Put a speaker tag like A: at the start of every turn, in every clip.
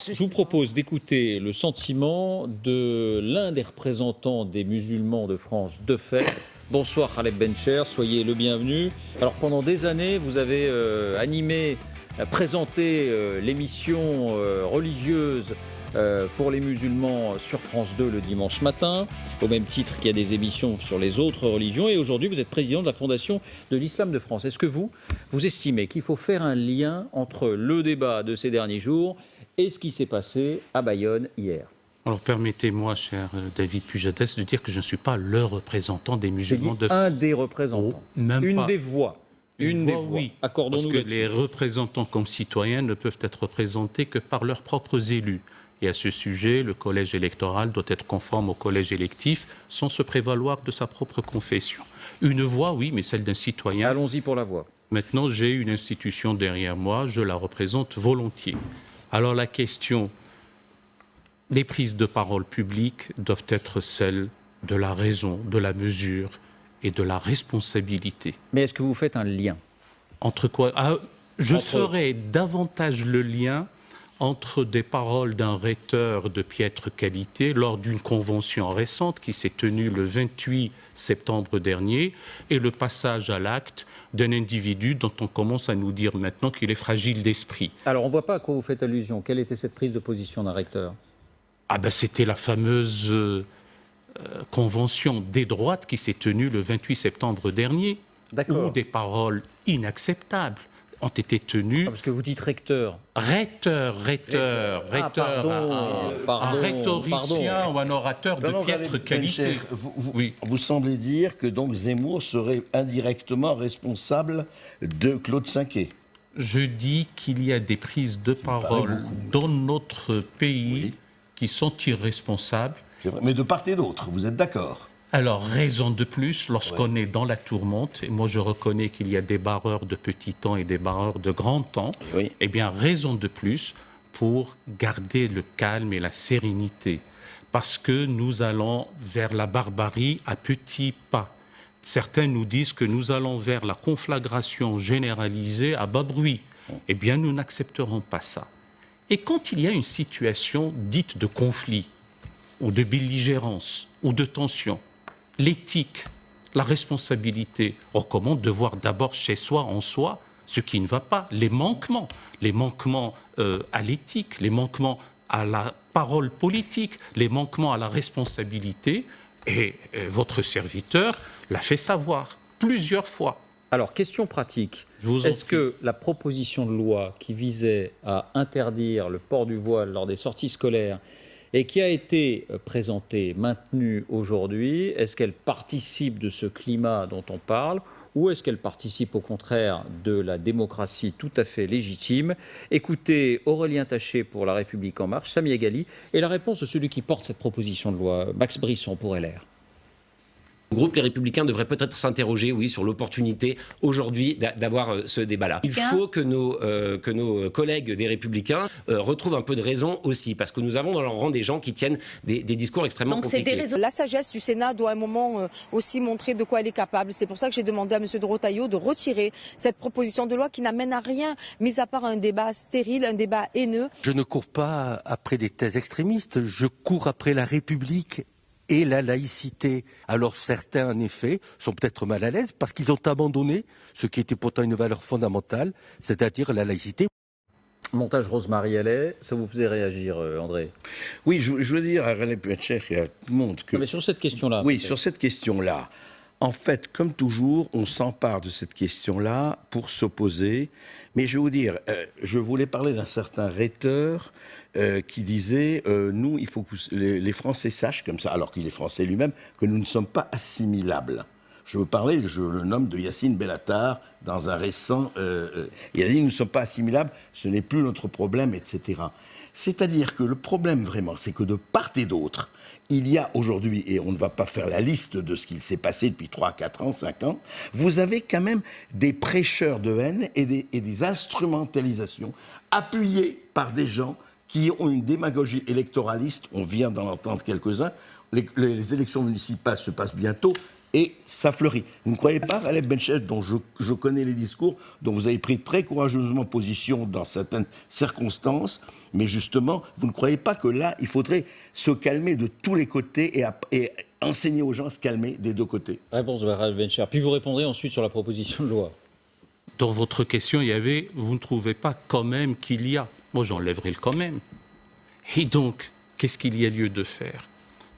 A: Je vous propose d'écouter le sentiment de l'un des représentants des musulmans de France de fait. Bonsoir Khaled Bencher, soyez le bienvenu. Alors pendant des années, vous avez animé, présenté l'émission religieuse pour les musulmans sur France 2 le dimanche matin, au même titre qu'il y a des émissions sur les autres religions. Et aujourd'hui, vous êtes président de la Fondation de l'Islam de France. Est-ce que vous estimez qu'il faut faire un lien entre le débat de ces derniers jours et ce qui s'est passé à Bayonne hier?
B: Alors permettez-moi, cher David Pujadas, de dire que je ne suis pas le représentant des musulmans de France.
A: Un des représentants, une des voix. Une des voix,
B: oui.
A: Accordons-nous
B: parce que les représentants comme citoyens ne peuvent être représentés que par leurs propres élus. Et à ce sujet, le collège électoral doit être conforme au collège électif sans se prévaloir de sa propre confession. Une voix, oui, mais celle d'un citoyen.
A: Allons-y pour la voix.
B: Maintenant, j'ai une institution derrière moi, je la représente volontiers. Alors la question, les prises de parole publiques doivent être celles de la raison, de la mesure et de la responsabilité.
A: Mais est-ce que vous faites un lien?
B: Entre quoi? Je ferai davantage le lien entre des paroles d'un rhéteur de piètre qualité lors d'une convention récente qui s'est tenue le 28 septembre dernier et le passage à l'acte d'un individu dont on commence à nous dire maintenant qu'il est fragile d'esprit.
A: Alors on ne voit pas à quoi vous faites allusion. Quelle était cette prise de position d'un recteur?
B: C'était la fameuse convention des droites qui s'est tenue le 28 septembre dernier, où des paroles inacceptables ont été tenues.
A: Parce que vous dites recteur.
B: Rhéteur. Un rhétoricien ou un orateur de piètre qualité.
C: Vous semblez dire que donc Zemmour serait indirectement responsable de Claude Cinquet.
B: Je dis qu'il y a des prises de parole dans notre pays qui sont irresponsables.
C: Mais de part et d'autre, vous êtes d'accord?
B: Alors, raison de plus, lorsqu'on est dans la tourmente, et moi je reconnais qu'il y a des barreurs de petit temps et des barreurs de grand temps, eh bien, raison de plus pour garder le calme et la sérénité, parce que nous allons vers la barbarie à petits pas. Certains nous disent que nous allons vers la conflagration généralisée à bas bruit. Eh bien, nous n'accepterons pas ça. Et quand il y a une situation dite de conflit, ou de belligérance, ou de tension, l'éthique, la responsabilité recommande de voir d'abord chez soi, en soi, ce qui ne va pas, les manquements à l'éthique, les manquements à la parole politique, les manquements à la responsabilité, et votre serviteur l'a fait savoir plusieurs fois.
A: Alors, question pratique. Est-ce que la proposition de loi qui visait à interdire le port du voile lors des sorties scolaires et qui a été présentée, maintenue aujourd'hui, est-ce qu'elle participe de ce climat dont on parle ou est-ce qu'elle participe au contraire de la démocratie tout à fait légitime? Écoutez Aurélien Taché pour La République En Marche, Samia Ghali, et la réponse de celui qui porte cette proposition de loi, Max Brisson pour LR.
D: Le groupe Les Républicains devrait peut-être s'interroger, sur l'opportunité aujourd'hui d'avoir ce débat-là. Il faut que nos collègues des Républicains retrouvent un peu de raison aussi, parce que nous avons dans leur rang des gens qui tiennent des discours extrêmement compliqués.
E: La sagesse du Sénat doit à un moment aussi montrer de quoi elle est capable. C'est pour ça que j'ai demandé à M. de Retailleau de retirer cette proposition de loi qui n'amène à rien, mis à part un débat stérile, un débat haineux.
F: Je ne cours pas après des thèses extrémistes, je cours après la République et la laïcité. Alors certains, en effet, sont peut-être mal à l'aise parce qu'ils ont abandonné ce qui était pourtant une valeur fondamentale, c'est-à-dire la laïcité.
A: Montage Rosemary Allais, ça vous faisait réagir, André?
C: Oui, je veux dire à René Puetcher et à tout le monde que...
A: Non, mais sur cette question-là.
C: Oui, sur cette question-là. En fait, comme toujours, on s'empare de cette question-là pour s'opposer. Mais je vais vous dire, je voulais parler d'un certain rhéteur qui disait nous, il faut que les Français sachent comme ça, alors qu'il est français lui-même, que nous ne sommes pas assimilables. Je veux parler, je le nomme, de Yacine Bellatar dans un récent... il a dit nous ne sommes pas assimilables, ce n'est plus notre problème, etc. C'est-à-dire que le problème vraiment, c'est que de part et d'autre, il y a aujourd'hui, et on ne va pas faire la liste de ce qu'il s'est passé depuis 3, 4 ans, 5 ans, vous avez quand même des prêcheurs de haine et des instrumentalisations appuyées par des gens qui ont une démagogie électoraliste. On vient d'en entendre quelques-uns. Les élections municipales se passent bientôt et ça fleurit. Vous ne croyez pas, Khaled Bencher, dont je connais les discours, dont vous avez pris très courageusement position dans certaines circonstances, Mais justement, vous ne croyez pas que là, il faudrait se calmer de tous les côtés et enseigner aux gens à se calmer des deux côtés?
A: Réponse de Khaled Bencher. Puis vous répondrez ensuite sur la proposition de loi.
B: Dans votre question, il y avait, vous ne trouvez pas quand même qu'il y a? Moi, j'enlèverai le quand même. Et donc, qu'est-ce qu'il y a lieu de faire?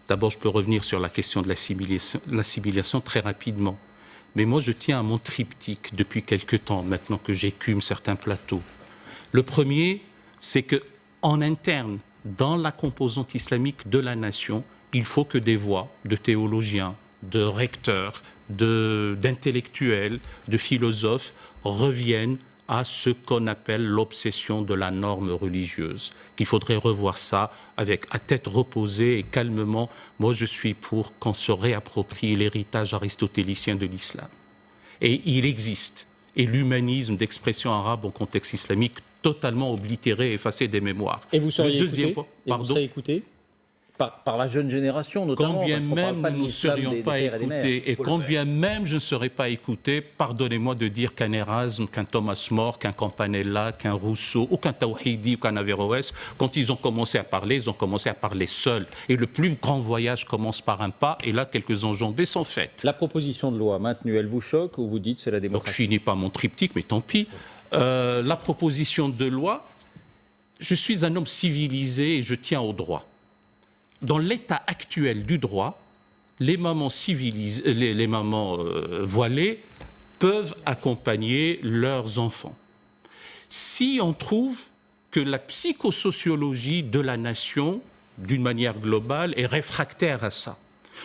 B: D'abord, je peux revenir sur la question de l'assimilation très rapidement. Mais moi, je tiens à mon triptyque depuis quelque temps, maintenant que j'écume certains plateaux. Le premier, c'est qu'en interne, dans la composante islamique de la nation, il faut que des voix de théologiens, de recteurs, d'intellectuels, de philosophes reviennent à ce qu'on appelle l'obsession de la norme religieuse. Qu'il faudrait revoir ça à tête reposée et calmement. Moi, je suis pour qu'on se réapproprie l'héritage aristotélicien de l'islam. Et il existe. Et l'humanisme d'expression arabe au contexte islamique totalement oblitéré, effacé des mémoires.
A: Et vous seriez écouté par la jeune génération, notamment,
B: quand bien
A: parce qu'on parle
B: même
A: pas de
B: nous ne
A: l'islam
B: serions pas écoutés, et quand bien même je ne serais pas écouté, pardonnez-moi de dire qu'un Erasme, qu'un Thomas More, qu'un Campanella, qu'un Rousseau, ou qu'un Tawhidi, ou qu'un Averroès, quand ils ont commencé à parler, ils ont commencé à parler seuls. Et le plus grand voyage commence par un pas, et là, quelques enjambées sont faites.
A: La proposition de loi maintenue, elle vous choque ou vous dites c'est la démocratie?
B: Donc je finis pas mon triptyque, mais tant pis. La proposition de loi, je suis un homme civilisé et je tiens au droit. Dans l'état actuel du droit, les mamans voilées peuvent accompagner leurs enfants. Si on trouve que la psychosociologie de la nation, d'une manière globale, est réfractaire à ça,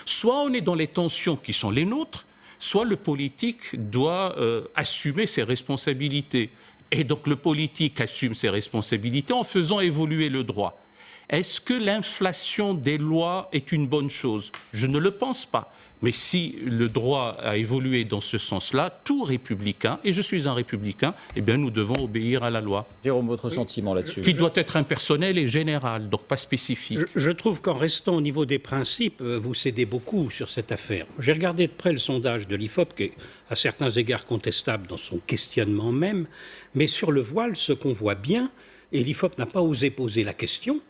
B: soit on est dans les tensions qui sont les nôtres, soit le politique doit assumer ses responsabilités. Et donc le politique assume ses responsabilités en faisant évoluer le droit. Est-ce que l'inflation des lois est une bonne chose? Je ne le pense pas. Mais si le droit a évolué dans ce sens-là, tout républicain, et je suis un républicain, eh bien nous devons obéir à la loi.
A: Jérôme, votre sentiment là-dessus?
B: Qui doit être impersonnel et général, donc pas spécifique.
G: Je trouve qu'en restant au niveau des principes, vous cédez beaucoup sur cette affaire. J'ai regardé de près le sondage de l'IFOP, qui est à certains égards contestable dans son questionnement même, mais sur le voile, ce qu'on voit bien, et l'IFOP n'a pas osé poser la question,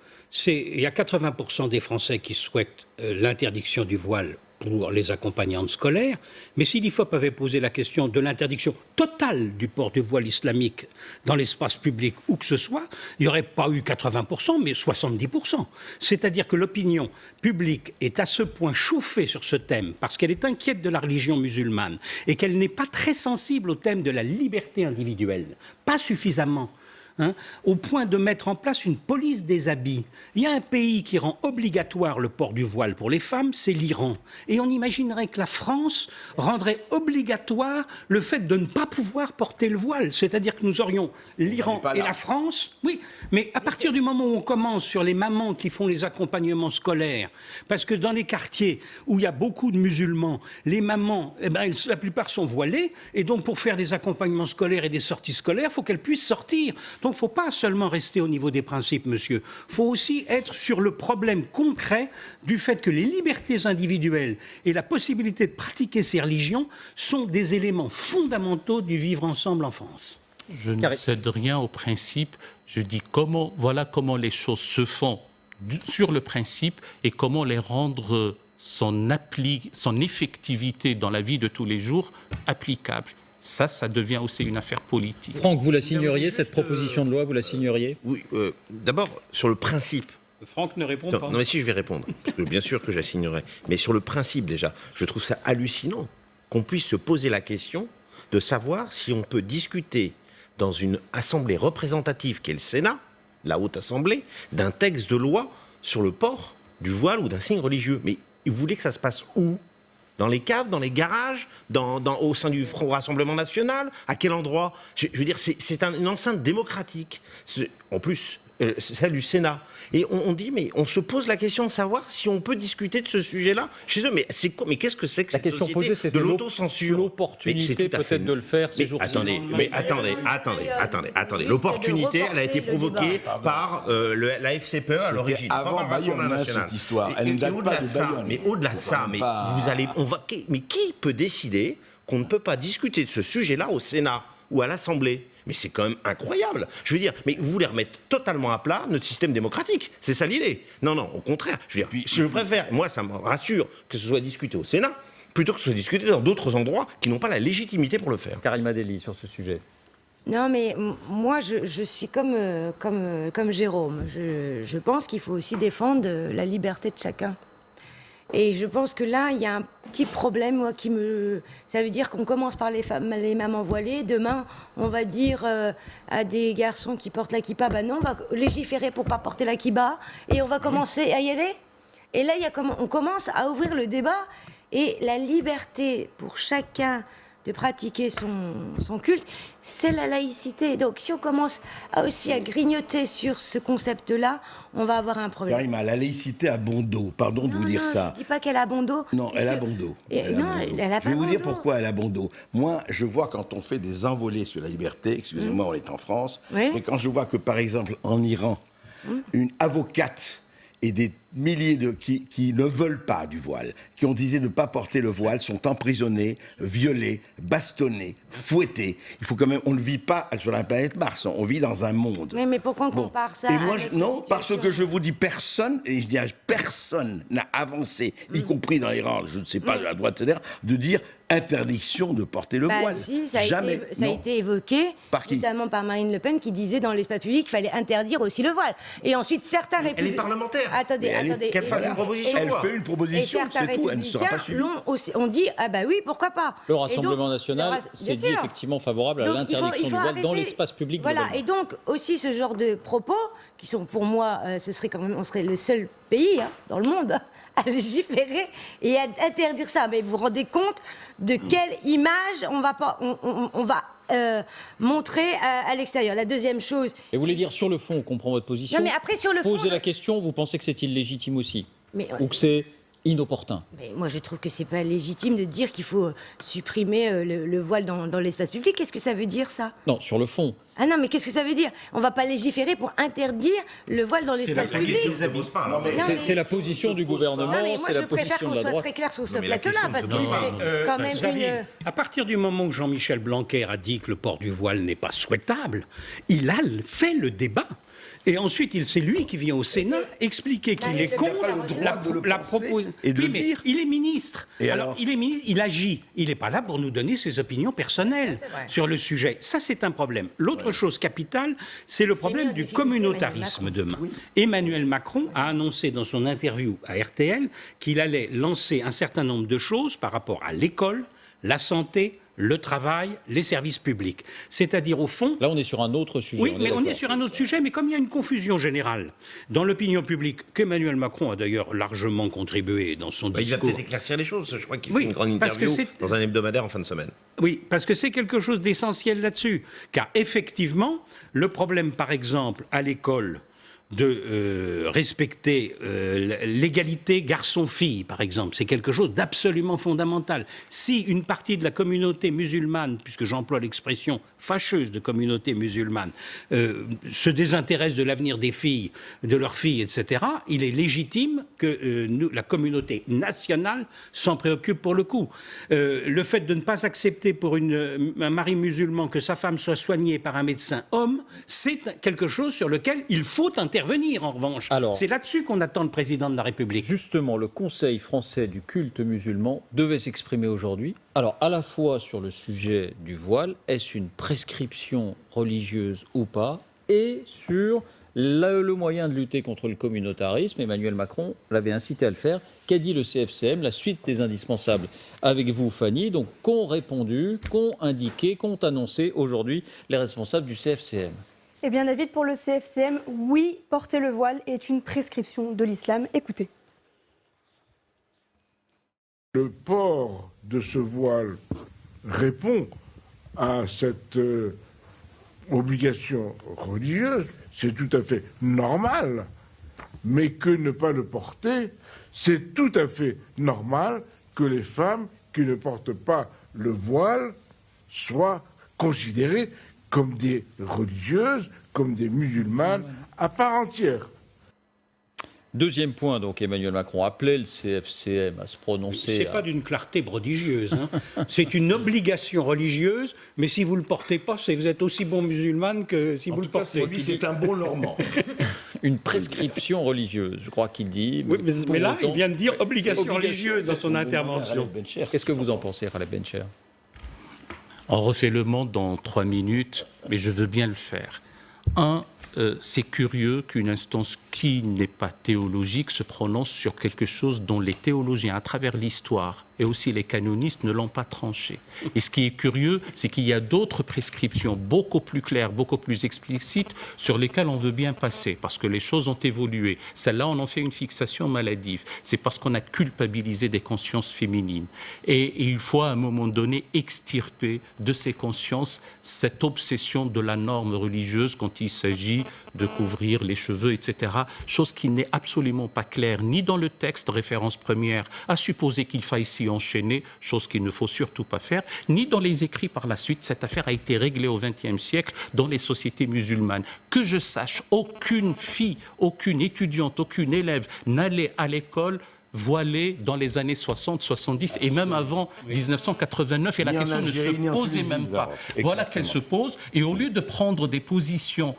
G: il y a 80% des Français qui souhaitent l'interdiction du voile pour les accompagnantes scolaires, mais si l'IFOP avait posé la question de l'interdiction totale du port du voile islamique dans l'espace public où que ce soit, il n'y aurait pas eu 80%, mais 70%. C'est-à-dire que l'opinion publique est à ce point chauffée sur ce thème, parce qu'elle est inquiète de la religion musulmane, et qu'elle n'est pas très sensible au thème de la liberté individuelle, pas suffisamment. Au point de mettre en place une police des habits. Il y a un pays qui rend obligatoire le port du voile pour les femmes, c'est l'Iran. Et on imaginerait que la France rendrait obligatoire le fait de ne pas pouvoir porter le voile. C'est-à-dire que nous aurions l'Iran et la France. Oui, mais à partir du moment où on commence sur les mamans qui font les accompagnements scolaires, parce que dans les quartiers où il y a beaucoup de musulmans, les mamans, la plupart sont voilées, et donc pour faire des accompagnements scolaires et des sorties scolaires, il faut qu'elles puissent sortir. Donc il ne faut pas seulement rester au niveau des principes, monsieur. Il faut aussi être sur le problème concret du fait que les libertés individuelles et la possibilité de pratiquer ces religions sont des éléments fondamentaux du vivre ensemble en France.
B: Je ne cède rien au principe. Je dis voilà comment les choses se font sur le principe et comment les rendre son effectivité dans la vie de tous les jours applicable. Ça devient aussi une affaire politique.
A: Franck, vous la signeriez, cette proposition de loi, vous la signeriez?
H: Oui, d'abord, sur le principe.
G: Franck ne répond pas.
H: Non, mais si, je vais répondre. Parce que bien sûr que je la signerai. Mais sur le principe, déjà, je trouve ça hallucinant qu'on puisse se poser la question de savoir si on peut discuter dans une assemblée représentative qui est le Sénat, la Haute Assemblée, d'un texte de loi sur le port du voile ou d'un signe religieux. Mais vous voulez que ça se passe où? Dans les caves, dans les garages, au sein du Front Rassemblement National? À quel endroit? Je veux dire, c'est une enceinte démocratique. En plus, c'est celle du Sénat. Et on dit, mais on se pose la question de savoir si on peut discuter de ce sujet-là chez eux. Mais c'est quoi? Mais qu'est-ce que c'est que cette société de l'autocensure?
A: L'opportunité peut-être de le faire ces jours-ci.
H: Attendez. L'opportunité, elle a été provoquée par la FCPE à l'origine.
C: Avant Bayonne, cette histoire. Elle ne date pas de Bayonne.
H: Mais au-delà de ça, mais qui peut décider qu'on ne peut pas discuter de ce sujet-là au Sénat ou à l'Assemblée? Mais c'est quand même incroyable. Je veux dire, mais vous voulez remettre totalement à plat notre système démocratique. C'est ça l'idée. Non, au contraire. Je veux dire, je préfère, moi ça me rassure que ce soit discuté au Sénat, plutôt que ce soit discuté dans d'autres endroits qui n'ont pas la légitimité pour le faire.
A: Karima Delli, sur ce sujet.
I: Non, mais moi, je suis comme Jérôme. Je pense qu'il faut aussi défendre la liberté de chacun. Et je pense que là, il y a un petit problème, moi, ça veut dire qu'on commence par les mamans voilées. Demain, on va dire à des garçons qui portent la kippa, bah non, on va légiférer pour pas porter la kippa. Et on va commencer à y aller. Et là, on commence à ouvrir le débat. Et la liberté pour chacun de pratiquer son culte, c'est la laïcité. Donc si on commence aussi à grignoter sur ce concept-là, on va avoir un problème.
C: Karima, la laïcité a bon dos, pardon de vous dire ça.
I: Je ne dis pas qu'elle a bon dos.
C: Non, elle a bon dos.
I: Elle a pas
C: Je vais vous dire
I: bon dos.
C: pourquoi elle a bon dos. Moi, je vois quand on fait des envolées sur la liberté, excusez-moi, on est en France, mais quand je vois que, par exemple, en Iran, une avocate et des milliers qui ne veulent pas du voile, qui ont disé ne pas porter le voile, sont emprisonnés, violés, bastonnés, fouettés. Il faut quand même, on ne vit pas sur la planète Mars, on vit dans un monde.
I: Oui, mais pourquoi on compare ça
C: et moi,
I: à notre
C: non,
I: situation?
C: parce que je vous dis personne, et je dis personne n'a avancé, y compris dans les rangs, je ne sais pas, de la droite, de dire interdiction de porter le voile.
I: Si, ça a
C: Jamais.
I: Ça a été évoqué,
C: Par qui?
I: notamment par Marine Le Pen, qui disait dans l'espace public qu'il fallait interdire aussi le voile. Et ensuite, certains républicains...
H: Elle est parlementaire.
I: Attendez.
H: Qu'elle fasse une proposition.
C: Elle fait une proposition, c'est tout, elle ne sera pas suivie.
I: On dit, ah bah oui, pourquoi pas.
A: Le Rassemblement national s'est dit effectivement favorable à l'interdiction du voile dans l'espace public.
I: Voilà,
A: globalement.
I: et donc aussi ce genre de propos, qui sont pour moi, ce serait quand même, on serait le seul pays dans le monde à légiférer et à interdire ça. Mais vous vous rendez compte de quelle image on va montrer à l'extérieur. La deuxième chose...
A: Et vous voulez dire, sur le fond, on comprend votre position.
I: Non, mais après, sur le fond...
A: Posez la question, vous pensez que c'est illégitime aussi?
I: Mais,
A: ou que c'est inopportun?
I: Mais moi, je trouve que c'est pas légitime de dire qu'il faut supprimer le voile dans l'espace public. Qu'est-ce que ça veut dire, ça?
A: Non, sur le fond.
I: Ah non, mais qu'est-ce que ça veut dire? On va pas légiférer pour interdire le voile dans l'espace public.
A: C'est la position du gouvernement,
I: non, mais moi,
A: c'est
I: je
A: la
I: préfère
A: position
I: qu'on
A: de la
I: soit
A: droite.
I: très clair sur ce plateau-là, parce que c'était quand même
G: Xavier, à partir du moment où Jean-Michel Blanquer a dit que le port du voile n'est pas souhaitable, il a fait le débat. Et ensuite, c'est lui qui vient au Sénat expliquer qu'il est contre la proposition.
C: Et de
G: oui,
C: le
G: mais
C: dire.
G: il est ministre.
C: Et
G: alors, il est ministre, il agit. Il n'est pas là pour nous donner ses opinions personnelles sur le sujet. Ça, c'est un problème. L'autre chose capitale, c'est le problème du communautarisme demain. Emmanuel Macron a annoncé dans son interview à RTL qu'il allait lancer un certain nombre de choses par rapport à l'école, la santé, le travail, les services publics. C'est-à-dire, au fond...
A: Là, on est sur un autre sujet.
G: Oui, mais on est sur un autre sujet, mais comme il y a une confusion générale dans l'opinion publique, qu'Emmanuel Macron a d'ailleurs largement contribué dans son discours...
H: Il va peut-être éclaircir les choses, je crois qu'il fait une grande interview dans un hebdomadaire en fin de semaine.
G: Oui, parce que c'est quelque chose d'essentiel là-dessus. Car effectivement, le problème, par exemple, à l'école... de respecter l'égalité garçon-fille, par exemple. C'est quelque chose d'absolument fondamental. Si une partie de la communauté musulmane, puisque j'emploie l'expression fâcheuse de communauté musulmane, se désintéresse de l'avenir des filles, de leurs filles, etc., il est légitime que la communauté nationale s'en préoccupe pour le coup. Le fait de ne pas accepter pour un mari musulman que sa femme soit soignée par un médecin homme, c'est quelque chose sur lequel il faut intervenir, en revanche. C'est là-dessus qu'on attend le président de la République.
A: Justement, le Conseil français du culte musulman devait s'exprimer aujourd'hui. Alors, à la fois sur le sujet du voile, est-ce une prescription religieuse ou pas, et sur le moyen de lutter contre le communautarisme. Emmanuel Macron l'avait incité à le faire. Qu'a dit le CFCM? La suite des indispensables avec vous, Fanny. Donc, qu'ont répondu, qu'ont indiqué, qu'ont annoncé aujourd'hui les responsables du CFCM?
J: Eh bien, David, pour le CFCM, oui, porter le voile est une prescription de l'islam. Écoutez.
K: Le port de ce voile répond à cette obligation religieuse, c'est tout à fait normal, mais que ne pas le porter, c'est tout à fait normal que les femmes qui ne portent pas le voile soient considérées comme des religieuses, comme des musulmanes à part entière.
A: Deuxième point, donc Emmanuel Macron appelait le CFCM à se prononcer.
G: C'est pas d'une clarté prodigieuse. C'est une obligation religieuse, mais si vous le portez pas, vous êtes aussi bon musulman que si vous le portez.
C: Pour lui, c'est un bon normand.
A: Une prescription religieuse, je crois qu'il dit.
G: Oui, mais là, il vient de dire obligation religieuse dans son intervention.
A: Qu'est-ce que vous en pensez, Khaled Bencher?
B: On refait le monde dans 3 minutes, mais je veux bien le faire. C'est curieux qu'une instance qui n'est pas théologique se prononce sur quelque chose dont les théologiens, à travers l'histoire, et aussi les canonistes, ne l'ont pas tranché. Et ce qui est curieux, c'est qu'il y a d'autres prescriptions beaucoup plus claires, beaucoup plus explicites, sur lesquelles on veut bien passer, parce que les choses ont évolué. Celle-là, on en fait une fixation maladive. C'est parce qu'on a culpabilisé des consciences féminines. Et il faut, à un moment donné, extirper de ces consciences cette obsession de la norme religieuse quand il s'agit de couvrir les cheveux, etc. Chose qui n'est absolument pas claire, ni dans le texte, référence première, à supposer qu'il faille s'y enchaîner, chose qu'il ne faut surtout pas faire, ni dans les écrits par la suite. Cette affaire a été réglée au XXe siècle dans les sociétés musulmanes. Que je sache, aucune fille, aucune étudiante, aucune élève n'allait à l'école voilée dans les années 60, 70 et même avant 1989, et la question ne se posait même pas. Voilà qu'elle se pose, et au lieu de prendre des positions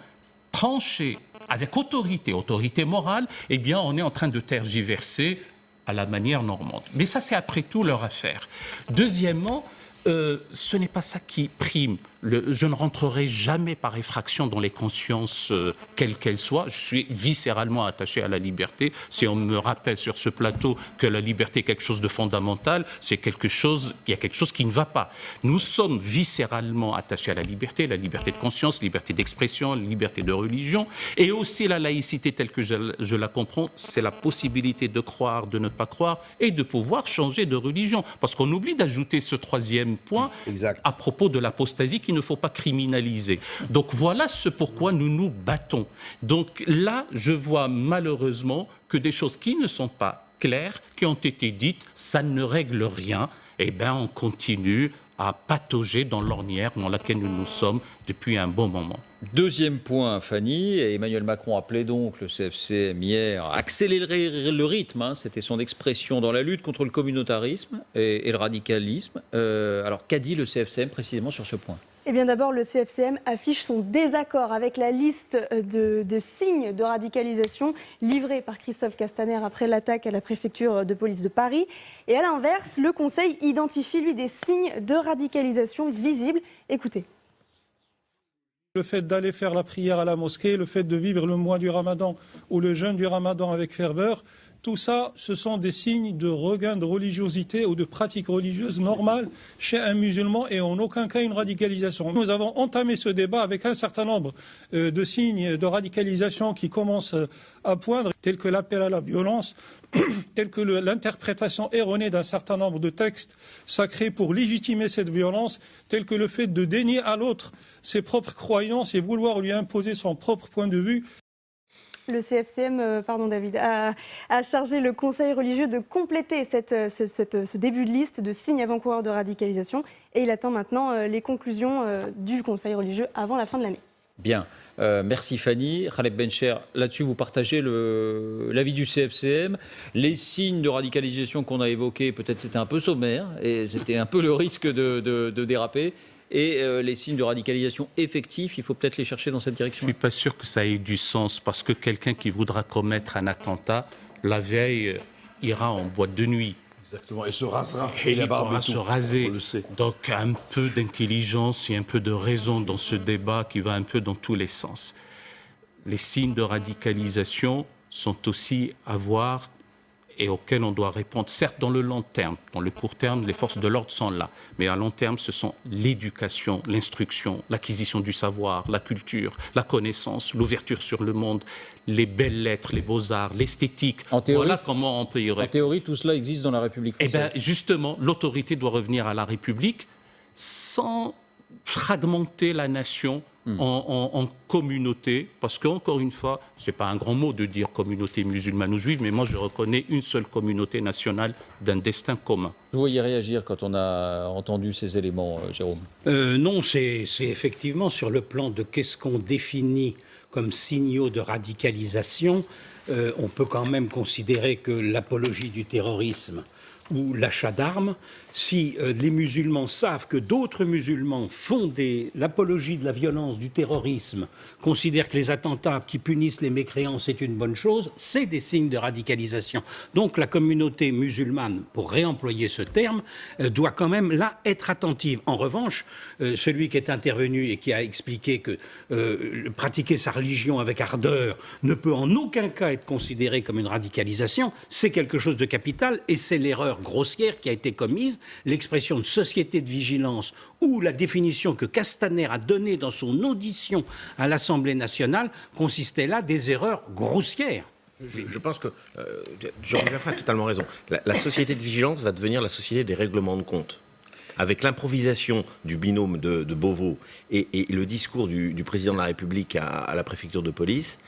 B: tranchées avec autorité morale, eh bien on est en train de tergiverser à la manière normande. Mais ça, c'est après tout leur affaire. Deuxièmement, ce n'est pas ça qui prime. Je ne rentrerai jamais par effraction dans les consciences, quelles qu'elles soient. Je suis viscéralement attaché à la liberté. Si on me rappelle sur ce plateau que la liberté est quelque chose de fondamental, il y a quelque chose qui ne va pas. Nous sommes viscéralement attachés à la liberté de conscience, liberté d'expression, liberté de religion, et aussi la laïcité telle que je la comprends, c'est la possibilité de croire, de ne pas croire, et de pouvoir changer de religion. Parce qu'on oublie d'ajouter ce troisième point à propos de l'apostasie qu'il ne faut pas criminaliser. Donc voilà ce pourquoi nous nous battons. Donc là, je vois malheureusement que des choses qui ne sont pas claires, qui ont été dites, ça ne règle rien. Eh bien, on continue à patauger dans l'ornière dans laquelle nous nous sommes depuis un bon moment.
A: Deuxième point, Fanny, Emmanuel Macron appelait donc le CFCM hier à accélérer le rythme, c'était son expression, dans la lutte contre le communautarisme et le radicalisme. Alors qu'a dit le CFCM précisément sur ce point ?
J: Eh bien d'abord, le CFCM affiche son désaccord avec la liste de signes de radicalisation livrée par Christophe Castaner après l'attaque à la préfecture de police de Paris. Et à l'inverse, le Conseil identifie, lui, des signes de radicalisation visibles. Écoutez.
L: Le fait d'aller faire la prière à la mosquée, le fait de vivre le mois du Ramadan ou le jeûne du Ramadan avec ferveur, tout ça, ce sont des signes de regain de religiosité ou de pratique religieuse normale chez un musulman et en aucun cas une radicalisation. Nous avons entamé ce débat avec un certain nombre de signes de radicalisation qui commencent à poindre, tels que l'appel à la violence, tels que l'interprétation erronée d'un certain nombre de textes sacrés pour légitimer cette violence, tels que le fait de dénier à l'autre ses propres croyances et vouloir lui imposer son propre point de vue.
J: Le CFCM, David, a chargé le Conseil religieux de compléter ce début de liste de signes avant-coureurs de radicalisation et il attend maintenant les conclusions du Conseil religieux avant la fin de l'année.
A: Bien, merci Fanny. Khaled Bencher, là-dessus vous partagez l'avis du CFCM. Les signes de radicalisation qu'on a évoqués, peut-être c'était un peu sommaire et c'était un peu le risque de déraper. Et les signes de radicalisation effectifs, il faut peut-être les chercher dans cette direction.
B: Je ne suis pas sûr que ça ait du sens, parce que quelqu'un qui voudra commettre un attentat, la veille, ira en boîte de nuit.
C: Exactement, et se rasera.
B: Et il pourra se raser. Donc un peu d'intelligence et un peu de raison dans ce débat qui va un peu dans tous les sens. Les signes de radicalisation sont aussi à voir et auxquels on doit répondre, certes dans le long terme. Dans le court terme, les forces de l'ordre sont là. Mais à long terme, ce sont l'éducation, l'instruction, l'acquisition du savoir, la culture, la connaissance, l'ouverture sur le monde, les belles lettres, les beaux-arts, l'esthétique. Voilà comment on peut y répondre.
A: En théorie, tout cela existe dans la République française.
B: Eh bien, justement, l'autorité doit revenir à la République sans fragmenter la nation en communauté, parce qu'encore une fois, ce n'est pas un grand mot de dire communauté musulmane ou juive, mais moi je reconnais une seule communauté nationale d'un destin commun.
A: Vous voyez réagir quand on a entendu ces éléments, Jérôme ?
G: Non, c'est effectivement sur le plan de qu'est-ce qu'on définit comme signaux de radicalisation. on peut quand même considérer que l'apologie du terrorisme ou l'achat d'armes, si les musulmans savent que d'autres musulmans font l'apologie de la violence, du terrorisme, considèrent que les attentats qui punissent les mécréants, c'est une bonne chose, c'est des signes de radicalisation. Donc la communauté musulmane, pour réemployer ce terme, doit quand même là être attentive. En revanche, celui qui est intervenu et qui a expliqué que pratiquer sa religion avec ardeur ne peut en aucun cas être considéré comme une radicalisation, c'est quelque chose de capital et c'est l'erreur grossière qui a été commise. L'expression de société de vigilance ou la définition que Castaner a donnée dans son audition à l'Assemblée nationale consistait là des erreurs grossières.
H: Je pense que Jean-Louis Jaffray a totalement raison. La société de vigilance va devenir la société des règlements de compte. Avec l'improvisation du binôme de Beauvau et le discours du président de la République à la préfecture de police,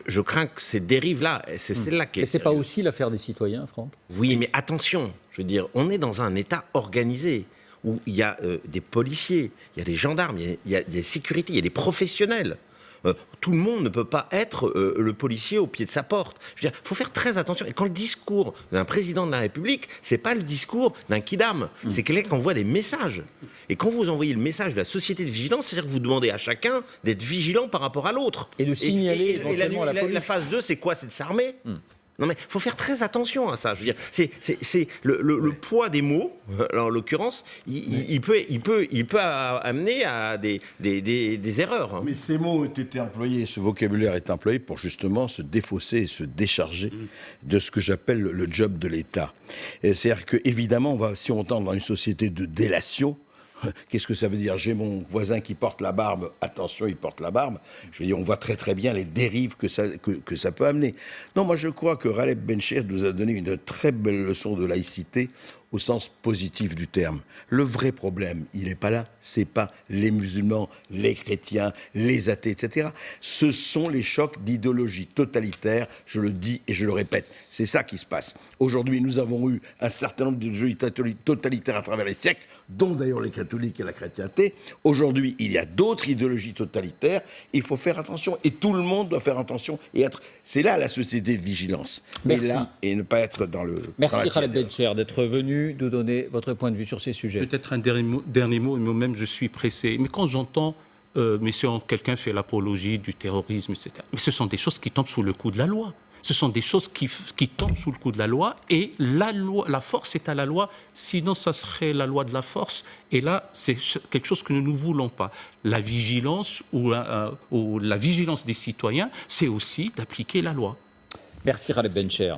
H: je crains que ces dérives-là, c'est celle-là qui est...
A: Mais c'est pas aussi l'affaire des citoyens, Franck?
H: Oui, mais attention, je veux dire, on est dans un État organisé où il y a des policiers, il y a des gendarmes, il y a des sécurités, il y a des professionnels. Tout le monde ne peut pas être le policier au pied de sa porte. Je veux dire, il faut faire très attention. Et quand le discours d'un président de la République, c'est pas le discours d'un kidam, c'est quelqu'un qui envoie des messages. Et quand vous envoyez le message de la société de vigilance, c'est-à-dire que vous demandez à chacun d'être vigilant par rapport à l'autre.
A: Et de signaler éventuellement à la police.
H: La phase 2, c'est quoi? C'est de s'armer. Non mais il faut faire très attention à ça. Je veux dire, c'est le poids des mots. En l'occurrence, il peut amener à des erreurs. Hein.
C: Mais ces mots ont été employés, ce vocabulaire est employé pour justement se défausser et se décharger de ce que j'appelle le job de l'État. C'est-à-dire que évidemment, si on tente dans une société de délation. Qu'est-ce que ça veut dire? J'ai mon voisin qui porte la barbe, attention, il porte la barbe. Je veux dire, on voit très très bien les dérives que ça peut amener. Non, moi je crois que Ghaleb Bencher nous a donné une très belle leçon de laïcité au sens positif du terme. Le vrai problème, il n'est pas là, c'est pas les musulmans, les chrétiens, les athées, etc. Ce sont les chocs d'idéologie totalitaire, je le dis et je le répète. C'est ça qui se passe. Aujourd'hui, nous avons eu un certain nombre d'idéologies totalitaires à travers les siècles, dont d'ailleurs les catholiques et la chrétienté. Aujourd'hui, il y a d'autres idéologies totalitaires. Il faut faire attention. Et tout le monde doit faire attention. Et c'est là la société de vigilance.
A: Merci.
C: Et ne pas être dans le...
A: Merci Khaled Bencher d'être venu de donner votre point de vue sur ces sujets.
B: Peut-être un dernier mot, et moi-même je suis pressé. Mais quand j'entends, mais si quelqu'un fait l'apologie du terrorisme, etc., mais ce sont des choses qui tombent sous le coup de la loi. Ce sont des choses qui tombent sous le coup de la loi, et la force est à la loi, sinon ça serait la loi de la force, et là c'est quelque chose que nous ne voulons pas. La vigilance ou la vigilance des citoyens, c'est aussi d'appliquer la loi.
A: Merci Khaled Bencher.